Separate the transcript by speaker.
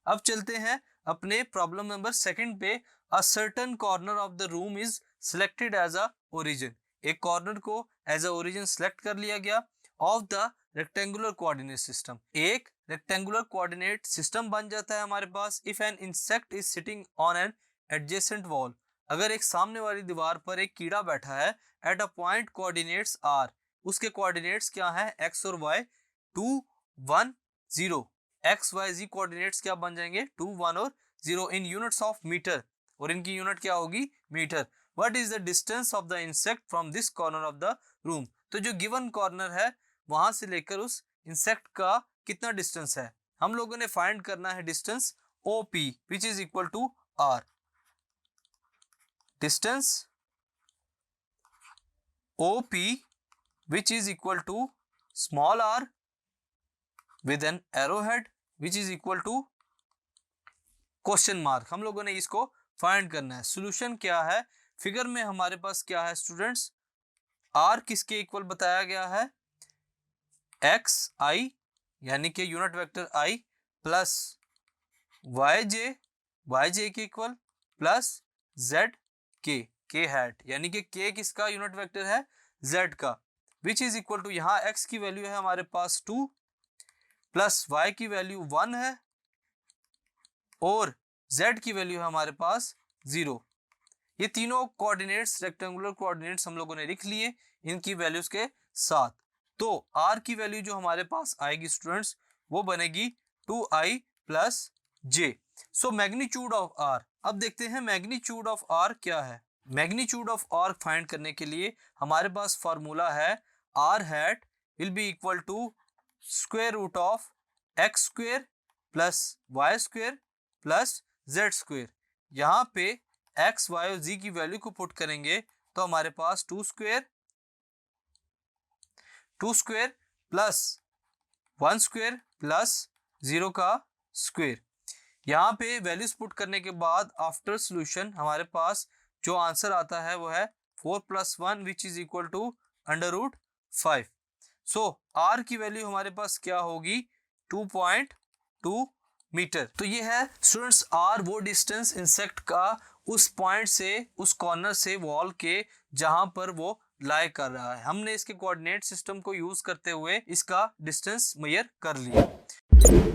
Speaker 1: अब चलते हैं अपने प्रॉब्लम नंबर 2 पे। A certain corner of the room is selected as a origin. एक कॉर्नर को एज अ ओरिजिन सेलेक्ट कर लिया गया of the rectangular coordinate system. एक रेक्टेंगुलर कोऑर्डिनेट सिस्टम बन जाता है हमारे पास if an insect is sitting on an adjacent wall. अगर एक सामने वाली दीवार पर एक कीड़ा बैठा है at a point coordinates are, उसके कोऑर्डिनेट्स क्या है एक्स और y 2 1 0। X y z coordinates क्या बन जाएंगे 2 1 और 0 इन यूनिट्स ऑफ मीटर, और इनकी यूनिट क्या होगी metre. What is the distance of the insect from this corner of the room. तो जो गिवन कॉर्नर है वहां से लेकर उस इंसेक्ट का कितना डिस्टेंस है, हम लोगों ने फाइंड करना है distance OP which is equal to R। Distance OP which is equal to small r with an arrowhead which is equal to question mark. हम लोगों ने इसको फाइंड करना है। सॉल्यूशन क्या है, फिगर में हमारे पास क्या है स्टूडेंट्स, r किसके इक्वल बताया गया है एक्स आई यानी कि unit vector i plus y j के equal plus z k hat यानी कि k किसका यूनिट वेक्टर है z का, विच इज इक्वल टू यहाँ x की वैल्यू है हमारे पास 2 प्लस y की वैल्यू 1 है और z की वैल्यू है हमारे पास 0। ये तीनों कोऑर्डिनेट्स रेक्टेंगुलर कोऑर्डिनेट्स हम लोगों ने लिख लिए इनकी वैल्यूज के साथ। तो r की वैल्यू जो हमारे पास आएगी स्टूडेंट्स वो बनेगी 2i plus j। So magnitude of r, अब देखते हैं मैग्नीट्यूड ऑफ r क्या है। मैग्नीट्यूड ऑफ r फाइंड करने के लिए हमारे पास फार्मूला है r hat will be equal to square root of x square plus y square plus z square. यहाँ पे एक्स वाई और जी की वैल्यू को पुट करेंगे तो हमारे पास 2 स्क्वायर प्लस 1 स्क्वायर प्लस 0 का स्क्वायर। यहाँ पे वैल्यूज पुट करने के बाद आफ्टर सॉल्यूशन हमारे पास जो आंसर आता है वो है 4 + 1 which is equal to √5। So r की वैल्यू हमारे पास क्या होगी 2.2 मीटर। तो ये है स्टूडेंट्स r वो डिस्टेंस इंसेक्ट का उस पॉइंट से उस कॉर्नर से वॉल के जहां पर वो लाई कर रहा है। हमने इसके कोऑर्डिनेट सिस्टम को यूज करते हुए इसका डिस्टेंस मेजर कर लिया।